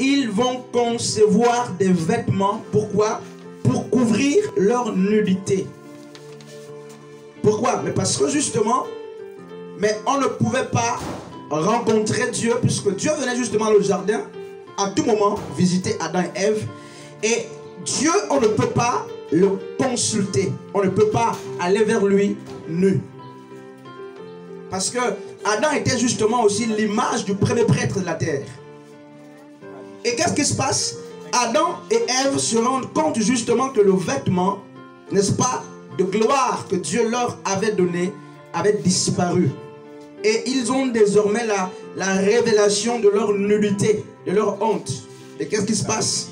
ils vont concevoir des vêtements. Pourquoi? Pour couvrir leur nudité. Pourquoi? Mais parce que justement, mais on ne pouvait pas rencontrer Dieu, puisque Dieu venait justement au jardin à tout moment visiter Adam et Ève. Et Dieu, on ne peut pas le consulter. On ne peut pas aller vers lui nu. Parce que Adam était justement aussi l'image du premier prêtre de la terre. Et qu'est-ce qui se passe? Adam et Ève se rendent compte justement que le vêtement, n'est-ce pas, de gloire que Dieu leur avait donné, avait disparu. Et ils ont désormais la révélation de leur nullité, de leur honte. Et qu'est-ce qui se passe?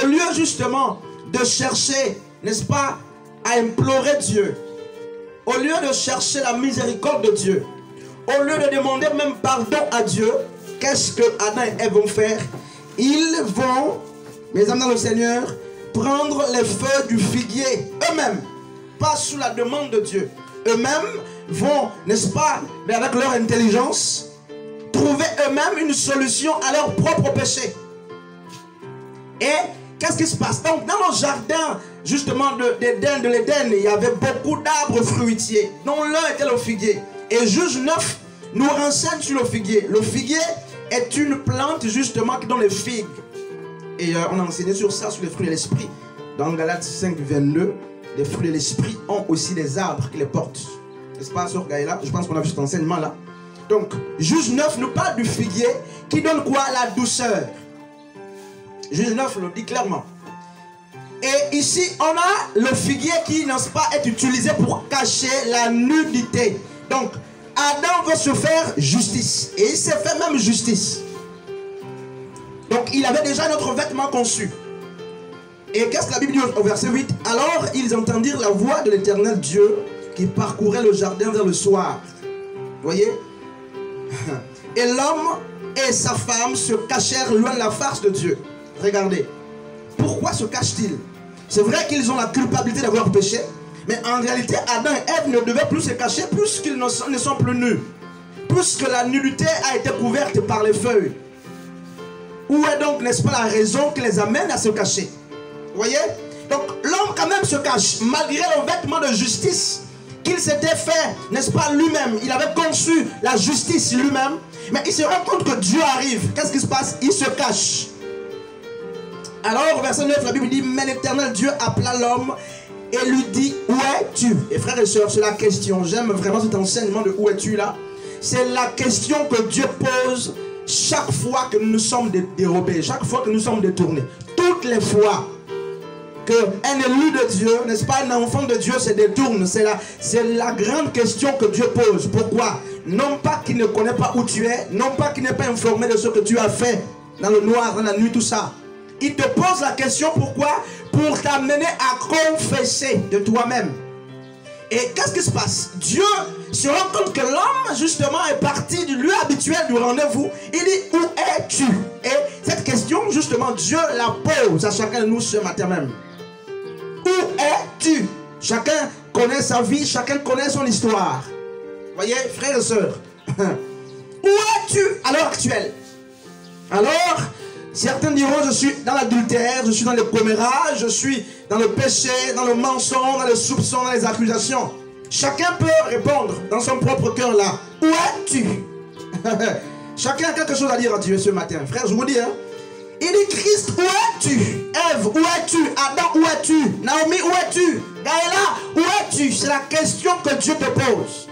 Au lieu justement de chercher, n'est-ce pas, à implorer Dieu, au lieu de chercher la miséricorde de Dieu, au lieu de demander même pardon à Dieu, qu'est-ce que Adam et Ève vont faire? Ils vont, mes amis dans le Seigneur, prendre les feuilles du figuier eux-mêmes, pas sous la demande de Dieu. Eux-mêmes vont, n'est-ce pas, mais avec leur intelligence, trouver eux-mêmes une solution à leur propre péché. Et qu'est-ce qui se passe? Donc, dans le jardin, justement, de l'Éden, il y avait beaucoup d'arbres fruitiers, dont l'un était le figuier. Et Juge 9 nous renseigne sur le figuier. Le figuier est une plante, justement, qui donne les figues. Et on a enseigné sur ça, sur les fruits de l'esprit. Dans Galates 5, 22, les fruits de l'esprit ont aussi des arbres qui les portent. N'est-ce pas, Sœur Gaëla? Je pense qu'on a vu cet enseignement là. Donc, Juge 9 nous parle du figuier qui donne quoi? La douceur. Juge 9 le dit clairement. Et ici, on a le figuier qui, n'est-ce pas, est utilisé pour cacher la nudité. Donc, Adam veut se faire justice. Et il s'est fait même justice. Donc, il avait déjà notre vêtement conçu. Et qu'est-ce que la Bible dit au verset 8? Alors, ils entendirent la voix de l'Éternel Dieu qui parcourait le jardin vers le soir. Vous voyez? Et l'homme et sa femme se cachèrent loin de la face de Dieu. Regardez. Pourquoi se cachent-ils? C'est vrai qu'ils ont la culpabilité d'avoir péché. Mais en réalité, Adam et Ève ne devaient plus se cacher puisqu'ils ne sont plus nus. Puisque la nudité a été couverte par les feuilles. Où est donc, n'est-ce pas, la raison qui les amène à se cacher? Vous voyez? Donc l'homme quand même se cache, malgré le vêtement de justice qu'il s'était fait, n'est-ce pas, lui-même. Il avait conçu la justice lui-même. Mais il se rend compte que Dieu arrive. Qu'est-ce qui se passe? Il se cache. Alors, verset 9, la Bible dit, mais l'Éternel Dieu appela l'homme et lui dit, où es-tu? Et frères et sœurs, c'est la question. J'aime vraiment cet enseignement de où es-tu là. C'est la question que Dieu pose chaque fois que nous sommes dérobés, chaque fois que nous sommes détournés. Toutes les fois qu'un élu de Dieu, n'est-ce pas, un enfant de Dieu se détourne, c'est la grande question que Dieu pose. Pourquoi? Non pas qu'il ne connaît pas où tu es, non pas qu'il n'est pas informé de ce que tu as fait dans le noir, dans la nuit, tout ça. Il te pose la question pourquoi? Pour t'amener à confesser de toi-même. Et qu'est-ce qui se passe? Dieu se rend compte que l'homme, justement, est parti du lieu habituel du rendez-vous. Il dit, où es-tu? Et cette question, justement, Dieu la pose à chacun de nous ce matin même. Où es-tu? Chacun connaît sa vie, chacun connaît son histoire. Voyez, frères et sœurs. Où es-tu à l'heure actuelle? Alors, certains diront, je suis dans l'adultère, je suis dans les commérages, je suis dans le péché, dans le mensonge, dans les soupçons, dans les accusations. Chacun peut répondre dans son propre cœur là. Où es-tu? Chacun a quelque chose à dire à Dieu ce matin. Frère, je vous dis, hein. Il dit, Christ, où es-tu? Ève, où es-tu? Adam, où es-tu? Naomi, où es-tu? Gaëla, où es-tu? C'est la question que Dieu te pose.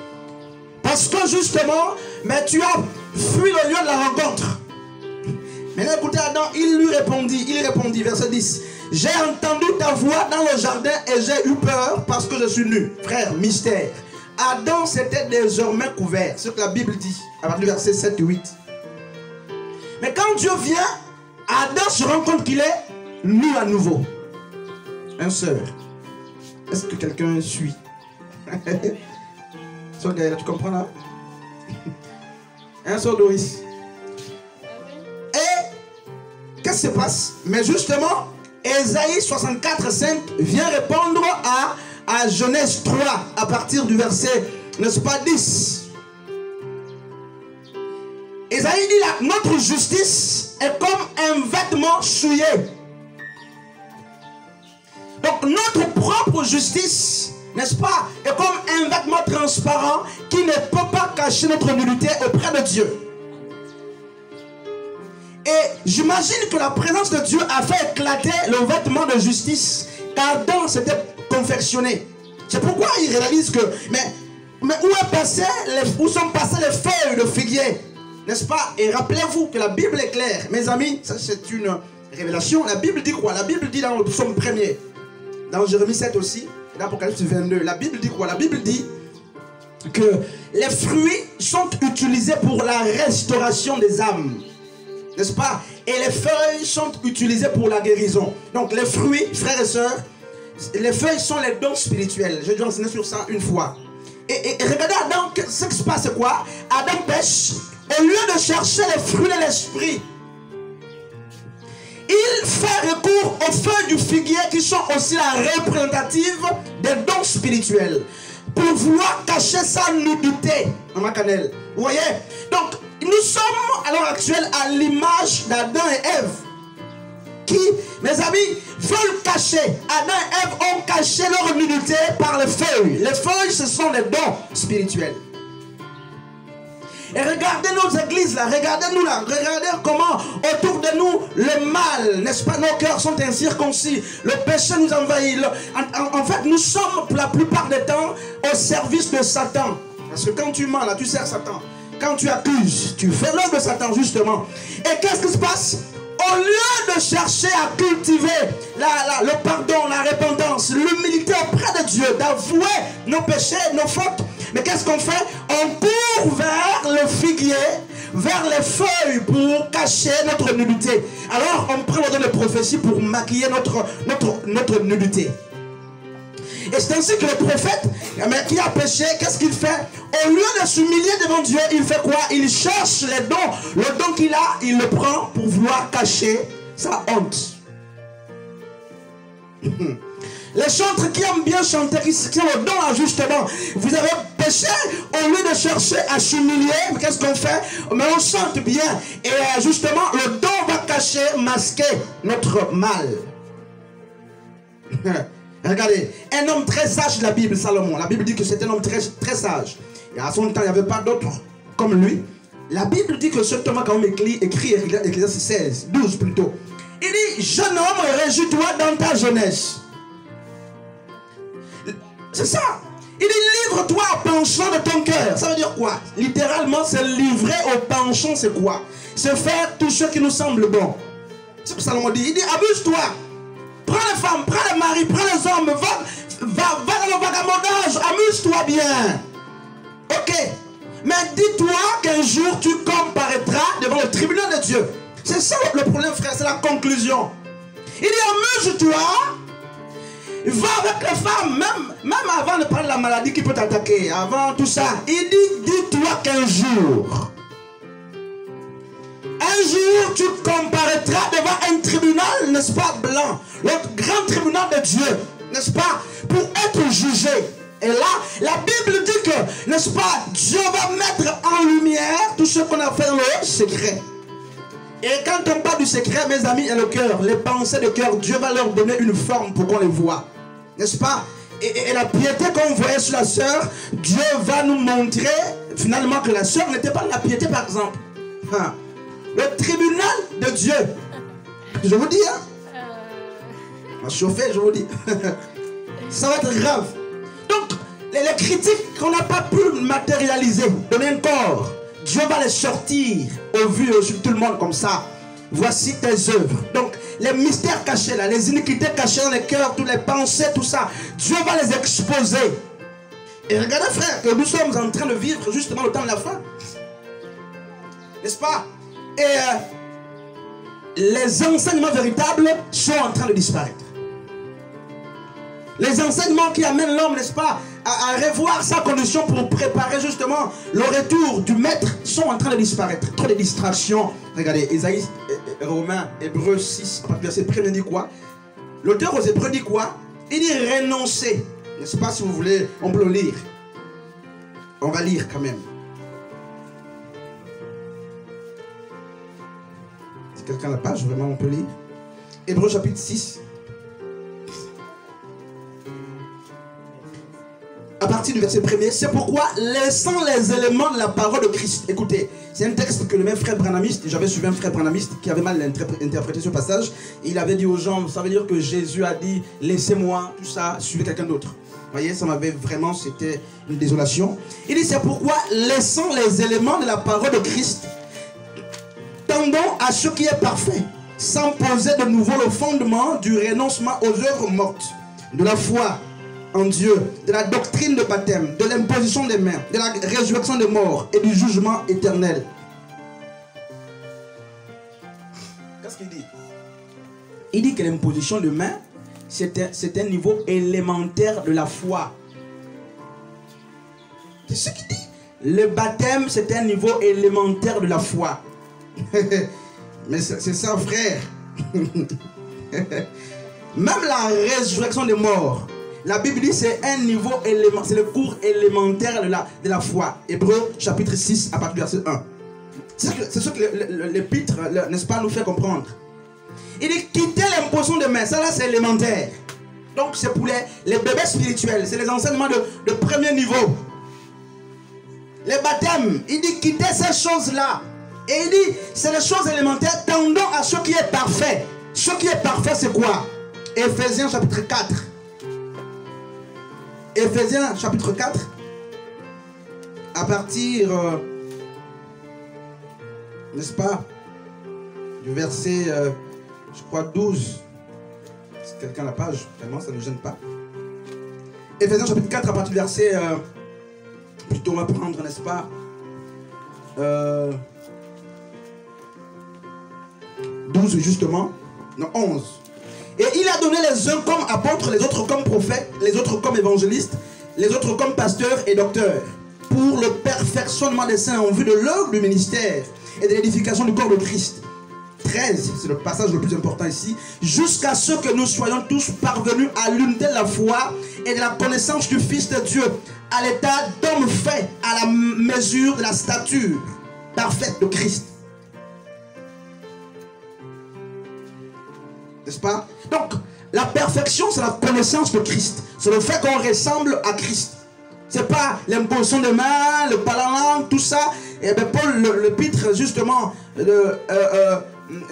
Parce que justement, mais tu as fui le lieu de la rencontre. Maintenant, écoutez Adam, il répondit, verset 10. J'ai entendu ta voix dans le jardin et j'ai eu peur parce que je suis nu. Frère, mystère. Adam s'était désormais couvert, ce que la Bible dit, à partir du verset 7 et 8. Mais quand Dieu vient, Adam se rend compte qu'il est nu à nouveau. Un sœur. Est-ce que quelqu'un suit? Sœur Gaëla, tu comprends là? Un sœur Doris. Et qu'est-ce qui se passe? Mais justement, Ésaïe 64, 5 vient répondre à Genèse 3 à partir du verset, n'est-ce pas, 10. Ésaïe dit là, notre justice est comme un vêtement vêtements souillés. Donc notre propre justice, n'est-ce pas, est comme un vêtement transparent qui ne peut pas cacher notre nudité auprès de Dieu. Et j'imagine que la présence de Dieu a fait éclater le vêtement de justice qu'Adam s'était confectionné. C'est pourquoi il réalise que, mais où sont passées les feuilles de figuier, n'est-ce pas? Et rappelez-vous que la Bible est claire, mes amis, ça c'est une révélation. La Bible dit quoi? La Bible dit dans le psaume 1er, dans Jérémie 7 aussi, et dans Apocalypse 22, la Bible dit quoi? La Bible dit que les fruits sont utilisés pour la restauration des âmes, n'est-ce pas? Et les feuilles sont utilisées pour la guérison. Donc les fruits, frères et sœurs, les feuilles sont les dons spirituels. Je vais enseigner sur ça une fois. Et regardez Adam, ce qui se passe c'est quoi? Adam pêche. Au lieu de chercher les fruits de l'esprit, il fait recours aux feuilles du figuier qui sont aussi la représentative des dons spirituels pour vouloir cacher sa nudité. Maman Canel, vous voyez? Donc nous sommes à l'heure actuelle à l'image d'Adam et Ève qui, mes amis, veulent cacher. Adam et Ève ont caché leur nudité par les feuilles. Les feuilles, ce sont les dons spirituels. Et regardez nos églises là, regardez-nous là, regardez comment autour de nous le mal, n'est-ce pas, nos cœurs sont incirconcis, le péché nous envahit. En fait, nous sommes pour la plupart des temps au service de Satan. Parce que quand tu mens là, tu sers Satan. Quand tu accuses, tu fais l'œuvre de Satan justement. Et qu'est-ce qui se passe? Au lieu de chercher à cultiver le pardon, la repentance, l'humilité auprès de Dieu, d'avouer nos péchés, nos fautes, mais qu'est-ce qu'on fait? On court vers le figuier, vers les feuilles pour cacher notre nudité. Alors on prend le don de prophétie pour maquiller notre nudité. Et c'est ainsi que le prophète qui a péché, qu'est-ce qu'il fait? Au lieu de s'humilier devant Dieu, il fait quoi? Il cherche les dons. Le don qu'il a, il le prend pour vouloir cacher sa honte. Les chantres qui aiment bien chanter, qui ont le don là justement, vous avez péché, au lieu de chercher à s'humilier, qu'est-ce qu'on fait? Mais on chante bien. Et justement, le don va cacher, masquer notre mal. Regardez, un homme très sage de la Bible, Salomon. La Bible dit que c'était un homme très, très sage. Et à son temps, il n'y avait pas d'autres comme lui. La Bible dit que cet homme a quand même écrit Ecclésiaste 16, 12 plutôt. Il dit, jeune homme, réjouis-toi dans ta jeunesse. C'est ça. Il dit, livre-toi au penchant de ton cœur. Ça veut dire quoi? Littéralement, c'est livrer au penchant, c'est quoi? C'est faire tout ce qui nous semble bon. C'est ce que Salomon dit. Il dit, abuse-toi. Prends les femmes, prends les maris, prends les hommes, va dans le vagabondage, amuse-toi bien. Ok. Mais dis-toi qu'un jour tu comparaîtras devant le tribunal de Dieu. C'est ça le problème, frère, c'est la conclusion. Il dit amuse-toi, va avec les femmes, même avant de parler de la maladie qui peut t'attaquer, avant tout ça. Il dit, dis-toi qu'un jour, tu comparaîtras devant un tribunal, n'est-ce pas, blanc, le grand tribunal de Dieu, n'est-ce pas, pour être jugé. Et là, la Bible dit que, n'est-ce pas, Dieu va mettre en lumière tout ce qu'on a fait dans le secret. Et quand on parle du secret, mes amis, et le cœur, les pensées de cœur, Dieu va leur donner une forme pour qu'on les voit, n'est-ce pas? Et la piété qu'on voyait sur la sœur, Dieu va nous montrer finalement que la sœur n'était pas de la piété, par exemple. Le tribunal de Dieu. Je vous dis, hein. On va chauffer, je vous dis. Ça va être grave. Donc, les critiques qu'on n'a pas pu matérialiser, donner un corps, Dieu va les sortir au vu sur tout le monde comme ça. Voici tes œuvres. Donc, les mystères cachés là, les iniquités cachées dans les cœurs, toutes les pensées, tout ça, Dieu va les exposer. Et regardez, frère, que nous sommes en train de vivre justement le temps de la fin. N'est-ce pas? Et les enseignements véritables sont en train de disparaître. Les enseignements qui amènent l'homme, n'est-ce pas, à revoir sa condition pour préparer justement le retour du maître sont en train de disparaître. Trop de distractions. Regardez, Ésaïe, Romains, Hébreux 6, verset 1 dit quoi? L'auteur aux Hébreux dit quoi? Il dit renoncer. N'est-ce pas, si vous voulez, on peut le lire. On va lire quand même. Si quelqu'un n'a la page, vraiment on peut lire. Hébreux chapitre 6. À partir du verset 1er, c'est pourquoi, laissant les éléments de la parole de Christ. Écoutez, c'est un texte que le même frère branhamiste, j'avais suivi un frère branhamiste qui avait mal interprété ce passage. Il avait dit aux gens, ça veut dire que Jésus a dit, laissez-moi, tout ça, suivez quelqu'un d'autre. Vous voyez, ça m'avait vraiment, c'était une désolation. Il dit, c'est pourquoi, laissant les éléments de la parole de Christ, tendons à ce qui est parfait, sans poser de nouveau le fondement du renoncement aux œuvres mortes, de la foi en Dieu, de la doctrine de baptême, de l'imposition des mains, de la résurrection des morts et du jugement éternel. Qu'est-ce qu'il dit? Il dit que l'imposition de mains, c'est un niveau élémentaire de la foi. C'est ce qu'il dit. Le baptême, c'est un niveau élémentaire de la foi. Mais c'est ça, frère. Même la résurrection des morts, la Bible dit c'est un niveau élémentaire, c'est le cours élémentaire de la foi. Hébreux chapitre 6 à partir du verset 1. C'est ce que l'épître, n'est-ce pas, nous fait comprendre. Il dit quitter l'imposition de main, ça là c'est élémentaire. Donc c'est pour les bébés spirituels, c'est les enseignements de premier niveau. Les baptêmes, il dit quitter ces choses-là. Et il dit c'est les choses élémentaires, tendons à ce qui est parfait. Ce qui est parfait c'est quoi? Éphésiens chapitre 4. Éphésiens chapitre 4, à partir, n'est-ce pas, du verset, je crois, 12. Si quelqu'un a la page, vraiment, ça ne nous gêne pas. Éphésiens chapitre 4, à partir du verset, plutôt on va prendre, n'est-ce pas, 12 justement, non, 11. Et il a donné les uns comme apôtres, les autres comme prophètes, les autres comme évangélistes, les autres comme pasteurs et docteurs, pour le perfectionnement des saints en vue de l'œuvre du ministère et de l'édification du corps de Christ. 13, c'est le passage le plus important ici. Jusqu'à ce que nous soyons tous parvenus à l'unité de la foi et de la connaissance du Fils de Dieu, à l'état d'homme fait à la mesure de la stature parfaite de Christ. N'est-ce pas? Donc, la perfection, c'est la connaissance de Christ. C'est le fait qu'on ressemble à Christ. C'est pas l'imposition de main, le parler en langue, tout ça. Et bien Paul, l'épître, justement,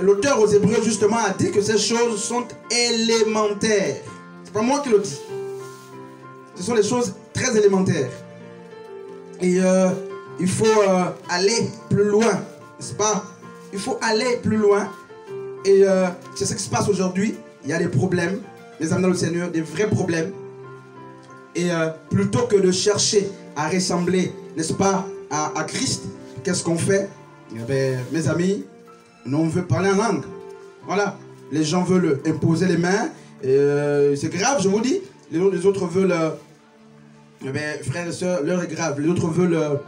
l'auteur aux Hébreux, justement, a dit que ces choses sont élémentaires. C'est pas moi qui le dis. Ce sont des choses très élémentaires. Et il faut aller plus loin. N'est-ce pas? Il faut aller plus loin. Et c'est ce qui se passe aujourd'hui. Il y a des problèmes, mes amis dans le Seigneur, des vrais problèmes. Et plutôt que de chercher à ressembler, n'est-ce pas, à Christ, qu'est-ce qu'on fait? Eh bien, mes amis, nous on veut parler en langue. Voilà, les gens veulent imposer les mains. C'est grave, je vous dis. Les autres veulent, eh bien, frères et sœurs, l'heure est grave. Les autres veulent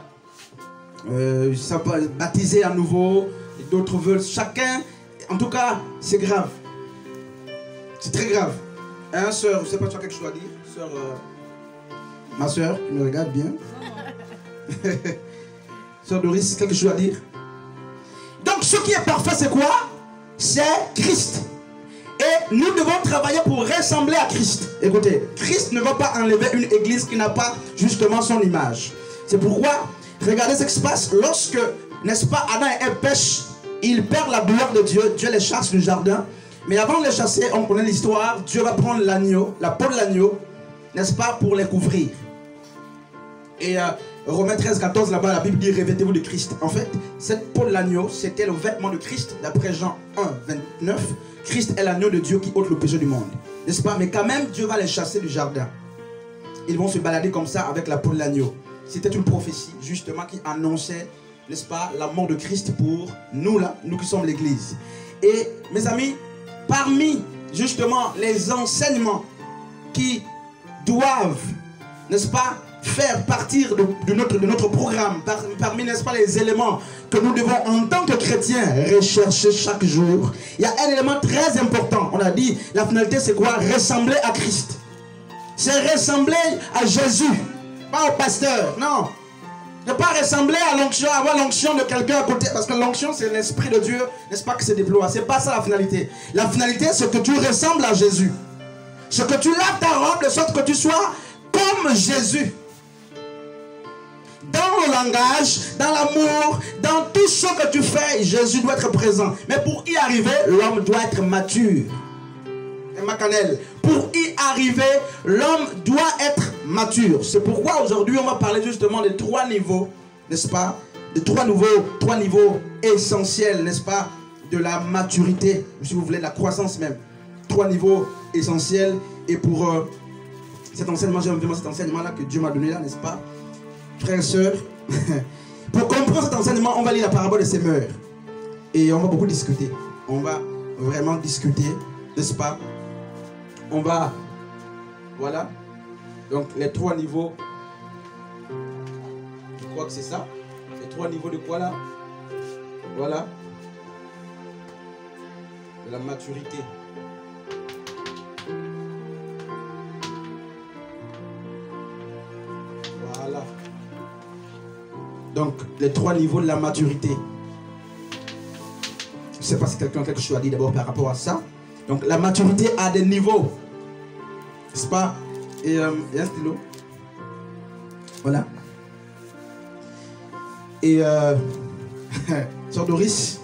baptiser à nouveau. D'autres veulent chacun. En tout cas, c'est grave. C'est très grave. Hein, sœur, je ne sais pas, tu as quelque chose à dire? Sœur, ma sœur, qui me regarde bien. Sœur Doris, quelque chose à dire? Donc, ce qui est parfait, c'est quoi? C'est Christ. Et nous devons travailler pour ressembler à Christ. Écoutez, Christ ne va pas enlever une église qui n'a pas justement son image. C'est pourquoi, regardez ce qui se passe lorsque, n'est-ce pas, Adam et Ève pêchent. Ils perdent la gloire de Dieu. Dieu les chasse du jardin. Mais avant de les chasser, on connaît l'histoire. Dieu va prendre l'agneau, la peau de l'agneau, n'est-ce pas, pour les couvrir. Et Romains 13, 14, là-bas, la Bible dit revêtez-vous de Christ. En fait, cette peau de l'agneau, c'était le vêtement de Christ. D'après Jean 1, 29, Christ est l'agneau de Dieu qui ôte le péché du monde. N'est-ce pas? Mais quand même, Dieu va les chasser du jardin. Ils vont se balader comme ça avec la peau de l'agneau. C'était une prophétie, justement, qui annonçait, n'est-ce pas, la mort de Christ pour nous là, nous qui sommes l'église. Et mes amis, parmi justement les enseignements qui doivent, n'est-ce pas, faire partir de notre programme, parmi, n'est-ce pas, les éléments que nous devons en tant que chrétiens rechercher chaque jour, il y a un élément très important. On a dit, la finalité c'est quoi? Ressembler à Christ. C'est ressembler à Jésus, pas au pasteur, non. Ne pas ressembler à l'onction, avoir l'onction de quelqu'un à côté. Parce que l'onction, c'est l'Esprit de Dieu, n'est-ce pas, qui se déploie. C'est pas ça la finalité. La finalité, c'est que tu ressembles à Jésus. C'est que tu laves ta robe de sorte que tu sois comme Jésus. Dans le langage, dans l'amour, dans tout ce que tu fais, Jésus doit être présent. Mais pour y arriver, l'homme doit être mature. Pour y arriver, l'homme doit être mature. C'est pourquoi aujourd'hui, on va parler justement de 3 niveaux, n'est-ce pas? De 3 niveaux essentiels, n'est-ce pas? De la maturité, si vous voulez, de la croissance même. 3 niveaux essentiels. Et pour cet enseignement, j'aime vraiment cet enseignement-là que Dieu m'a donné là, n'est-ce pas? Frères et sœurs, pour comprendre cet enseignement, on va lire la parabole des semeurs. Et on va beaucoup discuter. On va vraiment discuter, n'est-ce pas? On va, voilà. Donc les 3 niveaux, je crois que c'est ça. Les 3 niveaux de quoi là? Voilà. De la maturité. Voilà. Donc les 3 niveaux de la maturité. Je ne sais pas si quelqu'un a quelque chose à dire d'abord par rapport à ça. Donc la maturité a des niveaux. N'est-ce pas? Et un stylo. Voilà. Et Sœur Doris,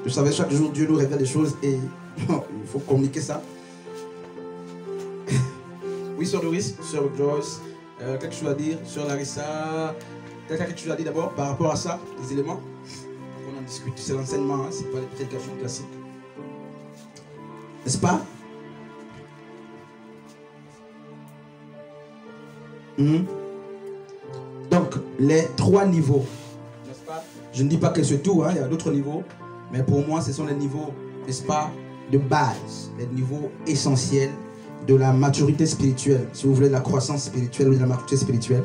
je savais chaque jour Dieu nous révèle des choses et il faut communiquer ça. Oui, Sœur Doris, Sœur Joyce, quelque chose à dire, Sœur Larissa, quelque chose à dire d'abord par rapport à ça, les éléments. On en discute, c'est l'enseignement, hein, c'est pas les prédications classiques. N'est-ce pas? Donc, les 3 niveaux. N'est-ce pas? Je ne dis pas que c'est tout, hein, il y a d'autres niveaux. Mais pour moi, ce sont les niveaux, n'est-ce pas, de base. Les niveaux essentiels de la maturité spirituelle. Si vous voulez, de la croissance spirituelle ou de la maturité spirituelle.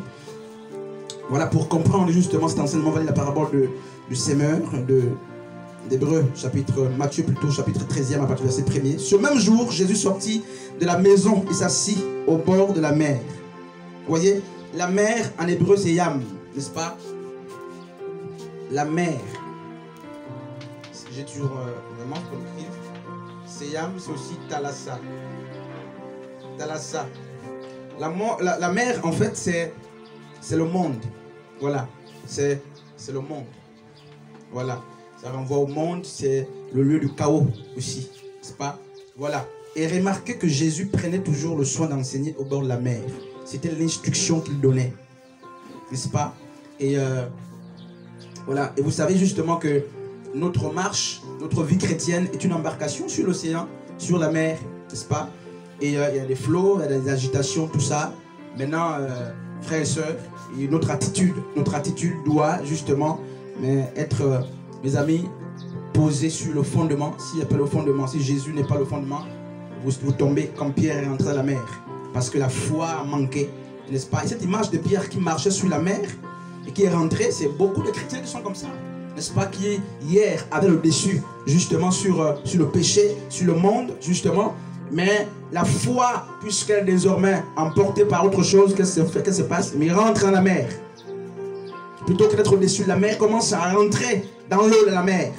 Voilà, pour comprendre justement cet enseignement, on va lire la parabole du semeur, d'Hébreux, Matthieu plutôt, chapitre 13e, à partir du verset 1er. Ce même jour, Jésus sortit de la maison et s'assit au bord de la mer. Vous voyez, la mer en hébreu c'est Yam, n'est-ce pas? La mer. J'ai toujours vraiment qu'on écrive. C'est Yam, c'est aussi Thalassa. Thalassa. La mer, en fait, c'est le monde. Voilà. C'est le monde. Voilà. Ça renvoie au monde, c'est le lieu du chaos aussi, n'est-ce pas? Voilà. Et remarquez que Jésus prenait toujours le soin d'enseigner au bord de la mer. C'était l'instruction qu'il donnait, n'est-ce pas? Et voilà. Et vous savez justement que notre marche, notre vie chrétienne est une embarcation sur l'océan, sur la mer, n'est-ce pas? Et il y a des flots, il y a des agitations, tout ça. Maintenant, frères et sœurs, notre attitude doit justement être... mes amis, posez sur le fondement. S'il n'y a pas le fondement, si Jésus n'est pas le fondement, vous tombez comme Pierre est entré dans la mer. Parce que la foi a manqué, n'est-ce pas? Et cette image de Pierre qui marchait sur la mer et qui est rentré, c'est beaucoup de chrétiens qui sont comme ça. N'est-ce pas? Qui hier avaient le dessus justement sur le péché, sur le monde justement. Mais la foi, puisqu'elle est désormais emportée par autre chose, qu'est-ce que se passe? Mais il rentre dans la mer. Plutôt que d'être au-dessus de la mer, commence à rentrer dans l'eau de la mer.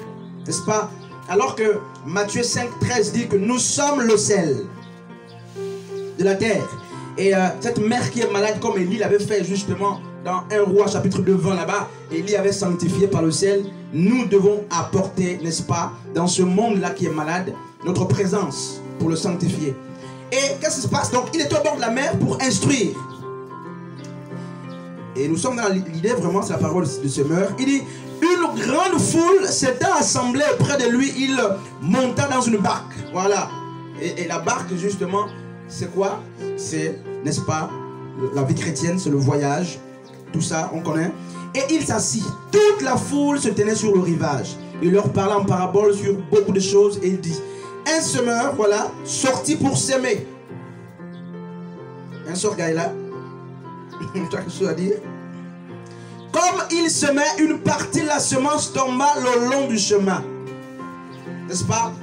N'est-ce pas? Alors que Matthieu 5,13 dit que nous sommes le sel de la terre. Et cette mère qui est malade, comme Élie l'avait fait justement dans 1 Roi chapitre 2, 20 là-bas, Élie avait sanctifié par le sel. Nous devons apporter, n'est-ce pas, dans ce monde-là qui est malade, notre présence pour le sanctifier. Et qu'est-ce qui se passe? Donc il est au bord de la mer pour instruire. Et nous sommes dans l'idée, vraiment, c'est la parole de semeur. Il dit, une grande foule s'était assemblée auprès de lui. Il monta dans une barque. Voilà. Et la barque, justement, c'est quoi? C'est, n'est-ce pas, la vie chrétienne, c'est le voyage. Tout ça, on connaît. Et il s'assit. Toute la foule se tenait sur le rivage. Il leur parlait en parabole sur beaucoup de choses. Et il dit, un semeur, voilà, sorti pour s'aimer. Un sort là. Tu as quelque chose à dire? Comme il semait, une partie de la semence tomba le long du chemin. N'est-ce pas?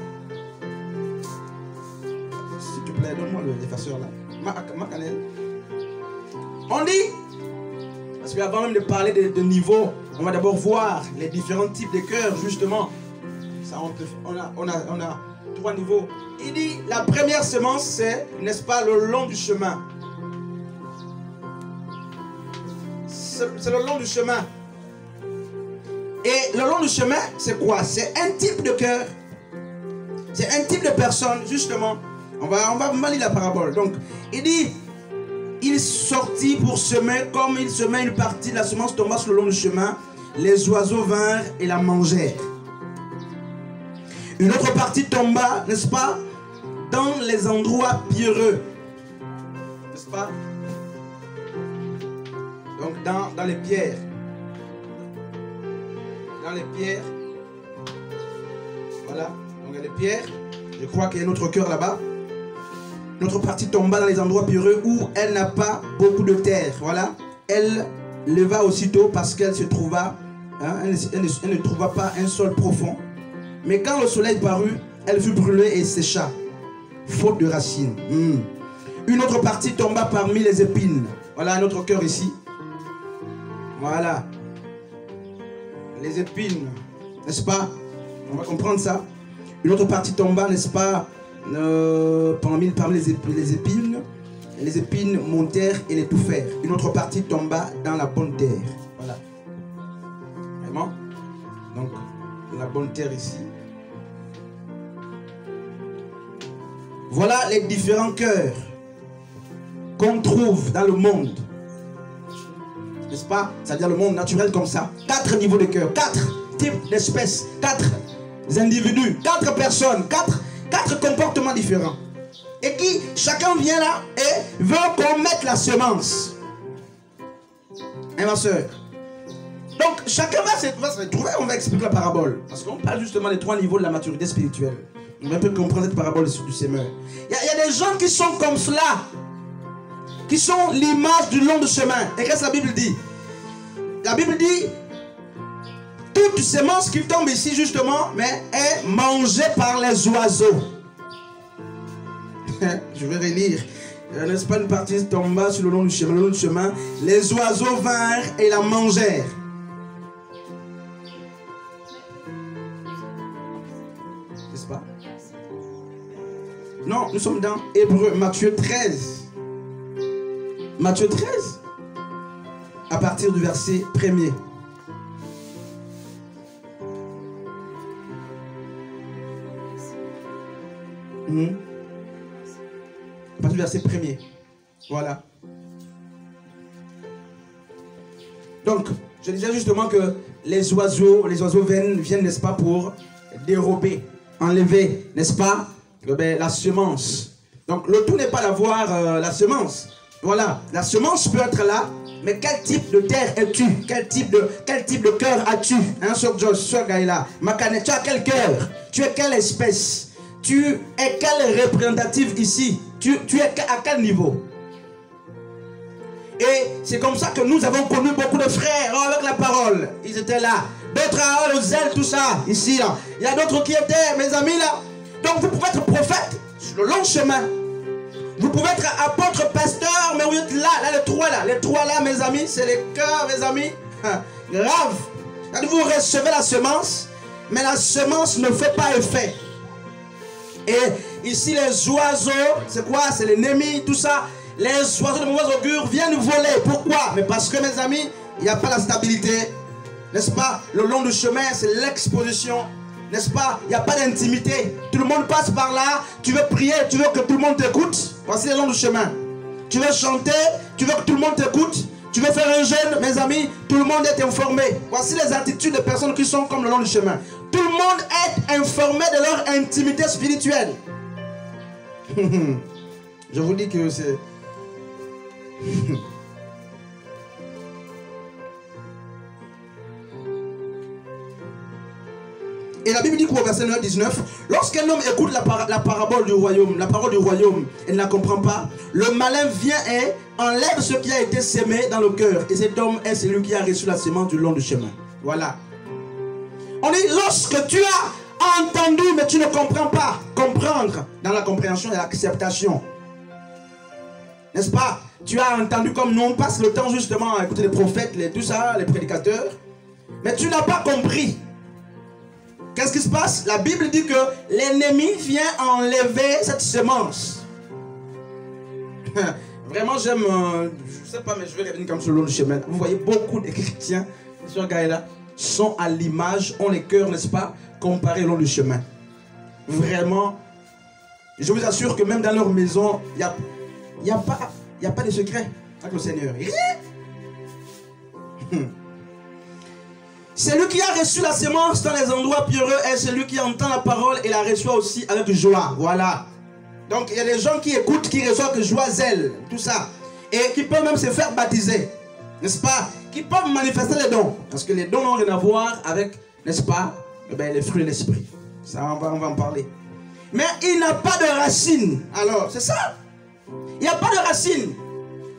S'il te plaît, donne-moi l'effaceur là. Ma cannelle. On dit, Parce qu'avant même de parler de niveaux, on va d'abord voir les différents types de cœurs, justement. Ça, on a 3 niveaux. Il dit, la première semence, c'est, n'est-ce pas, le long du chemin. C'est le long du chemin. Et le long du chemin, c'est quoi? C'est un type de cœur. C'est un type de personne, justement. On va lire la parabole. Donc, il dit, il sortit pour semer, comme il semait une partie de la semence tomba sur le long du chemin, les oiseaux vinrent et la mangèrent. Une autre partie tomba, n'est-ce pas, dans les endroits pierreux. N'est-ce pas? Donc, dans les pierres. Dans les pierres. Voilà. Donc, il y a les pierres. Je crois qu'il y a un autre cœur là-bas. Notre partie tomba dans les endroits pierreux où elle n'a pas beaucoup de terre. Voilà. Elle leva aussitôt parce qu'elle se trouva, elle ne trouva pas un sol profond. Mais quand le soleil parut, elle fut brûlée et sécha, faute de racines. Une autre partie tomba parmi les épines. Voilà un autre cœur ici. Voilà. Les épines, n'est-ce pas? On va comprendre ça. Une autre partie tomba, n'est-ce pas, parmi les épines. Les épines montèrent et l'étouffèrent. Une autre partie tomba dans la bonne terre. Voilà. Vraiment? Donc, la bonne terre ici. Voilà les différents cœurs qu'on trouve dans le monde. N'est-ce pas? C'est-à-dire le monde naturel comme ça. 4 niveaux de cœur, 4 types d'espèces, 4 individus, 4 personnes, 4 comportements différents. Et qui, chacun vient là et veut qu'on mette la semence. Et ma soeur. Donc, chacun va se retrouver, on va expliquer la parabole. Parce qu'on parle justement des 3 niveaux de la maturité spirituelle. On va un peu comprendre cette parabole du semeur. Il y a des gens qui sont comme cela. Qui sont l'image du long du chemin. Et qu'est-ce que la Bible dit? La Bible dit, toute semence qui tombe ici justement, mais est mangée par les oiseaux. Je vais relire. N'est-ce pas, une partie tomba sur le long du chemin. Le long du chemin, les oiseaux vinrent et la mangèrent. N'est-ce pas? Non, nous sommes dans Hébreux, Matthieu 13. Matthieu 13, à partir du verset 1er. À partir du verset 1er. Voilà. Donc, je disais justement que les oiseaux viennent, n'est-ce pas, pour dérober, enlever, n'est-ce pas, la semence. Donc, le tout n'est pas d'avoir la semence. Voilà, la semence peut être là, mais quel type de terre es-tu? Quel type de cœur as-tu? Hein, sur Gaïla. Makane, tu as quel cœur? Tu es quelle espèce? Tu es quel représentatif ici? Tu es à quel niveau? Et c'est comme ça que nous avons connu beaucoup de frères avec la parole. Ils étaient là. D'autres à le zèle, tout ça, ici, là. Il y a d'autres qui étaient, mes amis, là. Donc vous pouvez être prophète sur le long chemin. Vous pouvez être apôtre, pasteur, mais vous êtes là, les trois là, mes amis, c'est les cœurs, mes amis, grave. Vous recevez la semence, mais la semence ne fait pas effet. Et ici, les oiseaux, c'est quoi? C'est l'ennemi, tout ça. Les oiseaux de mauvais augure viennent voler. Pourquoi? Mais parce que, mes amis, il n'y a pas la stabilité. N'est-ce pas? Le long du chemin, c'est l'exposition. N'est-ce pas? Il n'y a pas d'intimité. Tout le monde passe par là. Tu veux prier, tu veux que tout le monde t'écoute. Voici le long du chemin. Tu veux chanter, tu veux que tout le monde t'écoute. Tu veux faire un jeûne, mes amis, tout le monde est informé. Voici les attitudes des personnes qui sont comme le long du chemin. Tout le monde est informé de leur intimité spirituelle. Je vous dis que c'est... Et la Bible dit qu'au verset 19, lorsqu'un homme écoute la parabole du royaume, la parole du royaume, et ne la comprend pas, le malin vient et enlève ce qui a été semé dans le cœur. Et cet homme est celui qui a reçu la semence du long du chemin. Voilà. On dit, lorsque tu as entendu, mais tu ne comprends pas. Comprendre dans la compréhension et l'acceptation. N'est-ce pas? tu as entendu comme nous, on passe le temps justement à écouter les prophètes, tout ça, les prédicateurs. Mais tu n'as pas compris. Qu'est-ce qui se passe? La Bible dit que l'ennemi vient enlever cette semence. Vraiment, j'aime, je ne sais pas, mais je vais revenir comme sur le long du chemin. Vous voyez, beaucoup de chrétiens, sur Gaïla, sont à l'image, ont les cœurs, n'est-ce pas, comparés au long du chemin. Vraiment, je vous assure que même dans leur maison, il n'y a pas de secret avec le Seigneur. Rien. Celui qui a reçu la semence dans les endroits pierreux est celui qui entend la parole et la reçoit aussi avec joie. Voilà. Donc il y a des gens qui écoutent, qui reçoivent que joie, zèle, tout ça. Et qui peuvent même se faire baptiser. N'est-ce pas? Qui peuvent manifester les dons. Parce que les dons n'ont rien à voir avec, n'est-ce pas, les fruits de l'esprit. Ça, on va en parler. Mais il n'a pas de racines. Alors, c'est ça. Il n'y a pas de racines.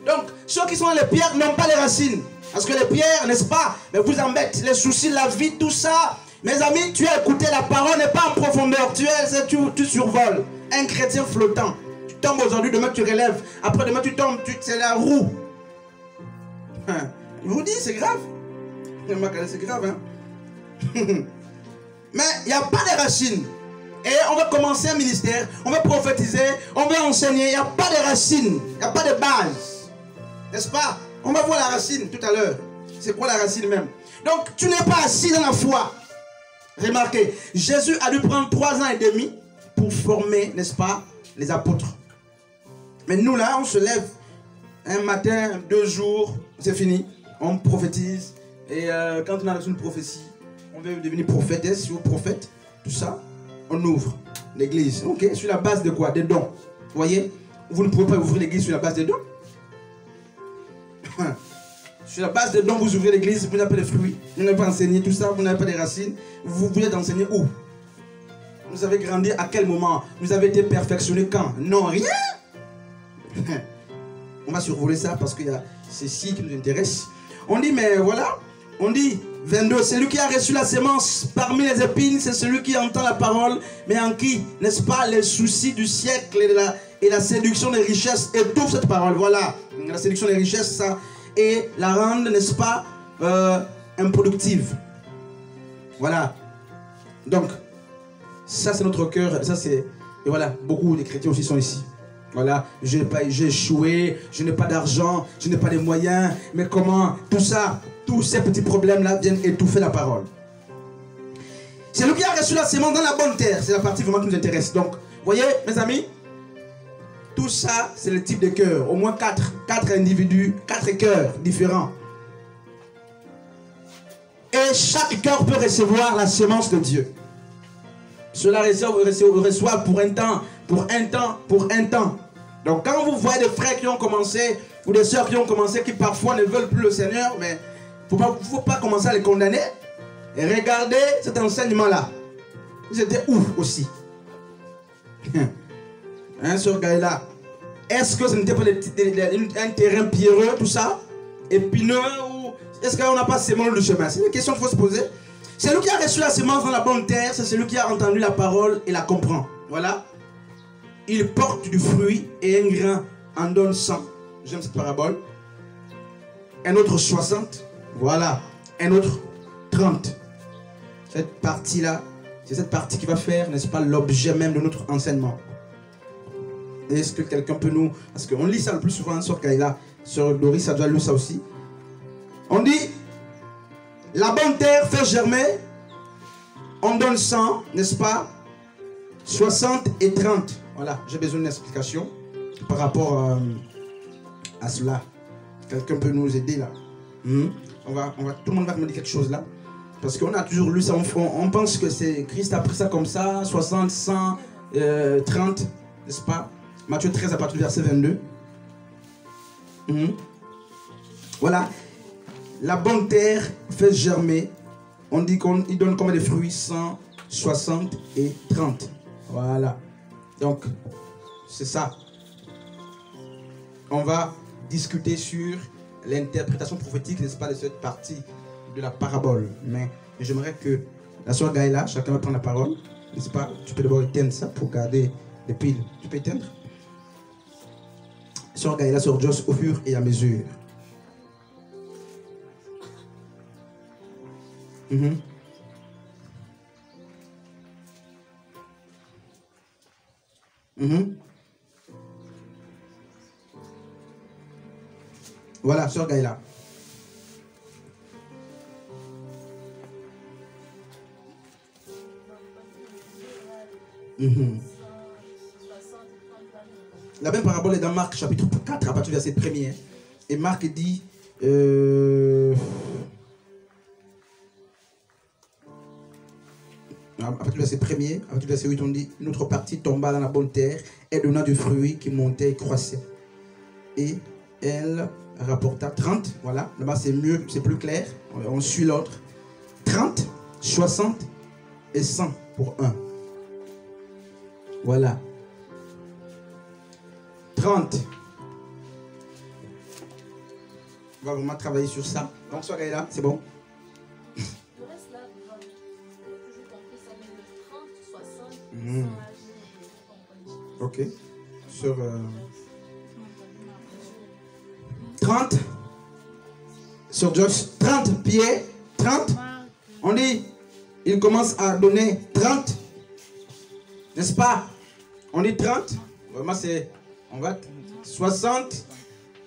Donc, ceux qui sont dans les pierres n'ont pas les racines. Parce que les pierres, n'est-ce pas, mais vous embêtent. Les soucis, la vie, tout ça. Mes amis, tu as écouté la parole, n'est pas en profondeur. Tu survoles. Un chrétien flottant. Tu tombes aujourd'hui, demain tu relèves. Après demain tu tombes, c'est la roue. Je vous dis, c'est grave. C'est grave, hein. Mais il n'y a pas de racines. Et on va commencer un ministère, on va prophétiser, on va enseigner. Il n'y a pas de racines, il n'y a pas de base. N'est-ce pas? On va voir la racine tout à l'heure. C'est quoi la racine même? Donc, tu n'es pas assis dans la foi. Remarquez, Jésus a dû prendre 3 ans et demi pour former, n'est-ce pas, les apôtres. Mais nous là, on se lève un matin, 2 jours, c'est fini. On prophétise. Et quand on a reçu une prophétie, on veut devenir prophétesse ou prophète, tout ça, on ouvre l'église. Ok, sur la base de quoi? Des dons. Vous voyez? Vous ne pouvez pas ouvrir l'église sur la base des dons. Sur la base des dons, vous ouvrez l'église, vous n'avez pas de fruits, vous n'avez pas enseigné tout ça, vous n'avez pas de racines. Vous êtes enseigné où? Vous avez grandi à quel moment? Vous avez été perfectionné quand? Non, rien. On va survoler ça parce qu'il y a ceci qui nous intéresse. On dit, mais voilà, on dit 22, celui qui a reçu la semence parmi les épines, c'est celui qui entend la parole, mais en qui, n'est-ce pas, les soucis du siècle et la séduction des richesses étouffent cette parole. Voilà, la séduction des richesses, ça, et la rendent, n'est-ce pas, improductive. Voilà. Donc, ça c'est notre cœur, ça c'est, et voilà, beaucoup de chrétiens aussi sont ici. Voilà, j'ai échoué, je n'ai pas d'argent, je n'ai pas de moyens, mais comment, tout ça, tous ces petits problèmes-là viennent étouffer la parole. C'est lui qui a reçu la semence dans la bonne terre, c'est la partie vraiment qui nous intéresse. Donc, vous voyez, mes amis, tout ça, c'est le type de cœur. Au moins 4 individus, 4 cœurs différents. Et chaque cœur peut recevoir la semence de Dieu. Cela reçoit pour un temps, pour un temps, pour un temps. Donc quand vous voyez des frères qui ont commencé, ou des sœurs qui ont commencé, qui parfois ne veulent plus le Seigneur, mais il ne faut pas commencer à les condamner. Et regardez cet enseignement-là. Ils étaient où aussi? Hein, sœur Gaïla? Est-ce que ce n'était pas un terrain pierreux, tout ça? Épineux, ou est-ce qu'on n'a pas semence de chemin? C'est une question qu'il faut se poser. Celui qui a reçu la semence dans la bonne terre, c'est celui qui a entendu la parole et la comprend. Voilà. Il porte du fruit et un grain en donne 100. J'aime cette parabole. Un autre 60. Voilà. Un autre 30. Cette partie-là, c'est cette partie qui va faire, n'est-ce pas, l'objet même de notre enseignement. Est-ce que quelqu'un peut nous... Parce qu'on lit ça le plus souvent sur Kaila. Sur Doris, ça doit lire ça aussi. On dit... La bonne terre fait germer, on donne 100, n'est-ce pas? 60 et 30. Voilà, j'ai besoin d'une explication par rapport à cela. Quelqu'un peut nous aider là? Tout le monde va me dire quelque chose là. Parce qu'on a toujours lu ça, on pense que c'est Christ a pris ça comme ça, 60, 100, 30, n'est-ce pas? Matthieu 13 à partir du verset 22. Voilà. La bonne terre fait germer. On dit qu'il donne combien de fruits? 100, 60 et 30. Voilà. Donc, c'est ça. On va discuter sur l'interprétation prophétique, n'est-ce pas, de cette partie de la parabole. Mais j'aimerais que la soeur Gaïla, chacun va prendre la parole. N'est-ce pas? Tu peux d'abord éteindre ça pour garder les piles. Tu peux éteindre? Sœur Gaïla, Sœur Joss, au fur et à mesure. Voilà, Sœur Gaïla. La même parabole est dans Marc chapitre 4 à partir du verset 1er. Et Marc dit à partir du verset 1er, à partir du verset 8, on dit notre partie tomba dans la bonne terre et donna du fruit qui montait et croissait. Et elle rapporta 30, voilà, là-bas c'est mieux, c'est plus clair, on suit l'autre. 30, 60 et 100 pour un. Voilà. 30. On va vraiment travailler sur ça. Donc, sois là, c'est bon. Le reste là, toujours compris, ça met le 30, 60, 100 Ok. Sur 30. Sur Josh, 30 pieds. 30. On dit, il commence à donner 30. N'est-ce pas? On dit 30. Vraiment, c'est. On va 60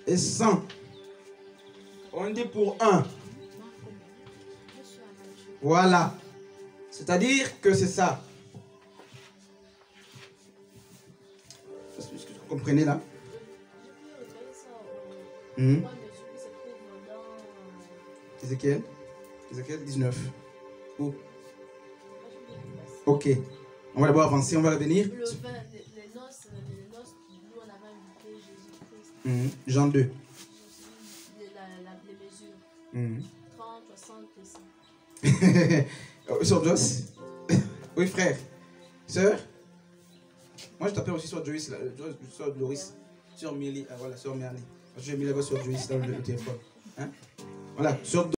et 100. On dit pour 1. Voilà. C'est-à-dire que c'est ça. Est-ce que vous comprenez là? Ézéchiel 19. Où? Ok. On va d'abord avancer, on va revenir. Les noces, nous on avait invité Jésus-Christ. Jean 2. Les mesures. 30, 60 et 100. Sœur Joyce. Oui, frère. Sœur. Moi, je t'appelle aussi Sœur Joyce, Sœur Doris. Sœur Milly. Voilà, Sœur Merly. J'ai mis là-bas Sœur Joyce dans le téléphone. Hein? Voilà, Sœur